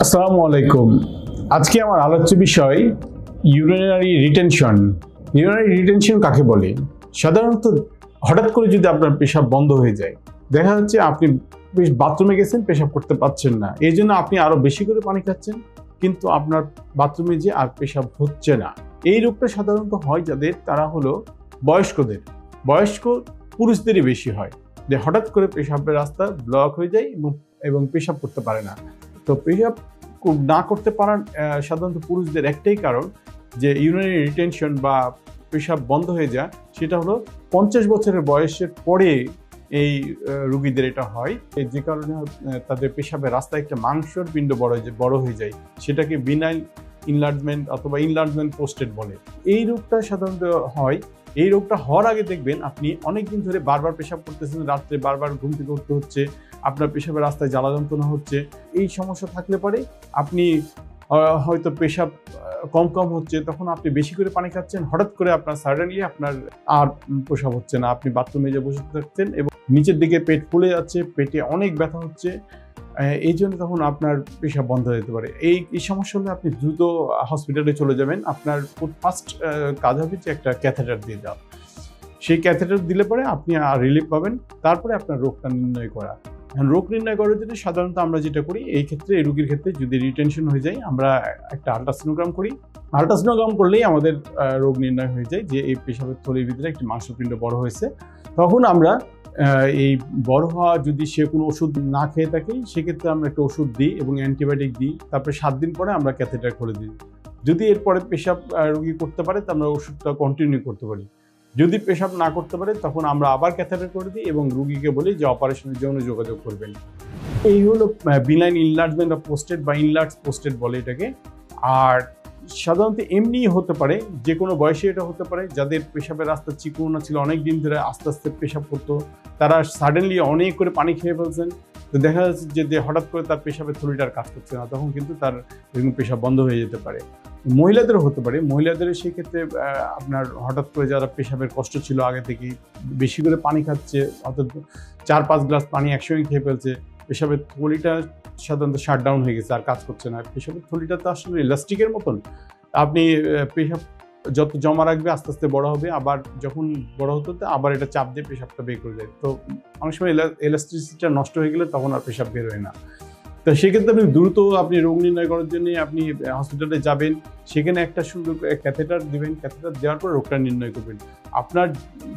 আসসালামু আলাইকুম। আজকে আমার আলোচ্য বিষয় ইউরিনারি রিটেনশন। ইউরিনারি রিটেনশন কাকে বলে? সাধারণত হঠাৎ করে যদি আপনার পেশাব বন্ধ হয়ে যায়, দেখা যাচ্ছে আপনি বাথরুমে গেছেন, পেশাব করতে পারছেন না, এই জন্য আপনি আরো বেশি করে পানি খাচ্ছেন, কিন্তু আপনার বাথরুমে যে আর পেশাব হচ্ছে না। এই রোগটা সাধারণত হয় যাদের, তারা হলো বয়স্ক পুরুষদেরই বেশি হয়, যে হঠাৎ করে পেশাবের রাস্তা ব্লক হয়ে যায় এবং পেশাব করতে পারে না। তো পেশাব না করতে পারার সাধারণত পুরুষদের একটাই কারণ, যে ইউরিনারি রিটেনশন বা পেশাব বন্ধ হয়ে যায়, সেটা হলো 50 বছরের বয়সের পরে এই রোগীদের এটা হয়, যে কারণে তাদের পেশাবের রাস্তায় একটা মাংসর পিণ্ড বড় হয়ে যায়, সেটাকে বিনাইল ইনলার্জমেন্ট অথবা ইনলার্জমেন্ট পোস্টেড বলে। এই রোগটা সাধারণত হয়। এই রোগটা হওয়ার আগে দেখবেন আপনি অনেকদিন ধরে বারবার পেশাব করতেছেন, রাত্রে বারবার ঘুম থেকে উঠতে হচ্ছে, আপনার পেশাবের রাস্তায় জ্বালা যন্ত্রণা হচ্ছে। এই সমস্যা থাকলে পরে আপনি হয়তো পেশাব কম হচ্ছে, তখন আপনি বেশি করে পানি খাচ্ছেন, হঠাৎ করে আপনার সাডেনলি আপনার আর পেশাব হচ্ছে না, আপনি বাথরুমে যে বসে থাকছেন এবং নিচের দিকে পেট ফুলে যাচ্ছে, পেটে অনেক ব্যথা হচ্ছে, এই জন্য তখন আপনার পেশাব বন্ধ হয়ে যেতে পারে। এই সমস্যা হলে আপনি দ্রুত হসপিটালে চলে যাবেন। আপনার ফার্স্ট কাজ হবে যে একটা ক্যাথেটার দিয়ে যাওয়া। সেই ক্যাথেটার দিলে পরে আপনি আর রিলিফ পাবেন। তারপরে আপনার রোগটা নির্ণয় করা। রোগ নির্ণয় করার জন্য সাধারণত আমরা যেটা করি, এই ক্ষেত্রে এই রোগীর ক্ষেত্রে যদি রিটেনশন হয়ে যায়, আমরা একটা আল্ট্রাসোনোগ্রাম করি। আল্ট্রাসোনোগ্রাম করলেই আমাদের রোগ নির্ণয় হয়ে যায় যে এই পেশাবের থলির ভিতরে একটি মাংসপিণ্ড বড় হয়েছে। তখন আমরা এই বড় হওয়া, যদি সে কোনো ওষুধ না খেয়ে থাকে, সেক্ষেত্রে আমরা একটা ওষুধ দিই এবং অ্যান্টিবায়োটিক দিই। তারপরে 7 দিন পরে আমরা ক্যাথেটার খুলে দিই। যদি এরপরে পেশাব রোগী করতে পারে, তো আমরা ওষুধটা কন্টিনিউ করতে পারি। যদি পেশাব না করতে পারে, তখন আমরা আবার ক্যাথেটার করে দিই এবং রোগীকে বলি যে অপারেশনের জন্য যোগাযোগ করবেন। এই হলো বিনাইন ইনলার্জমেন্ট অফ পোস্টেড বা ইনলার্জ পোস্টেড বলে এটাকে। আর সাধারণত এমনিই হতে পারে, যে কোনো বয়সে এটা হতে পারে। যাদের পেশাবের রাস্তা চিকন ছিল, অনেক দিন ধরে আস্তে আস্তে পেশাব করতো, তারা সাডেনলি অনেক করে পানি খেয়ে ফেলছেন, তো দেখা যাচ্ছে যে হঠাৎ করে তার পেশাবের থলিটার কাজ করছে না, তখন কিন্তু তার পেশাব বন্ধ হয়ে যেতে পারে। মহিলাদেরও হতে পারে। মহিলাদের সেই ক্ষেত্রে আপনার হঠাৎ করে যারা পেশাবের কষ্ট ছিল আগে থেকেই, বেশি করে পানি খাচ্ছে, অর্থাৎ 4-5 গ্লাস পানি একসঙ্গে খেয়ে ফেলছে, পেশাবের থলিটা সাধারণত শাটডাউন হয়ে গেছে, আর কাজ করছে না। পেশাবের থলিটা তো আসলে ইলাস্টিকের মতন, আপনি পেশাব যত জমা রাখবে আস্তে আস্তে বড় হবে, আবার যখন বড় হতে আবার এটা চাপ দিয়ে পেশাবটা বের করে যায়। তো অনেক সময় ইলাস্টিসিটিটা নষ্ট হয়ে গেলে তখন আর পেশাব বের হয় না। তো সেক্ষেত্রে আপনি দ্রুত রোগ নির্ণয় করার জন্য আপনি হসপিটালে যাবেন, সেখানে একটা সুন্দর ক্যাথেটার দিবেন, ক্যাথেটার দেওয়ার পর রোগটা নির্ণয় করবেন। আপনার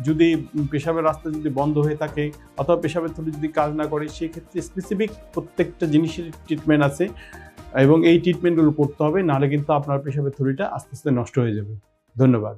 যদি পেশাবের রাস্তা যদি বন্ধ হয়ে থাকে অথবা পেশাবের থলি যদি কাজ না করে, সেক্ষেত্রে স্পেসিফিক প্রত্যেকটা জিনিসের ট্রিটমেন্ট আছে এবং এই ট্রিটমেন্টগুলো করতে হবে, নাহলে কিন্তু আপনার পেশাবের থলিটা আস্তে আস্তে নষ্ট হয়ে যাবে। ধন্যবাদ।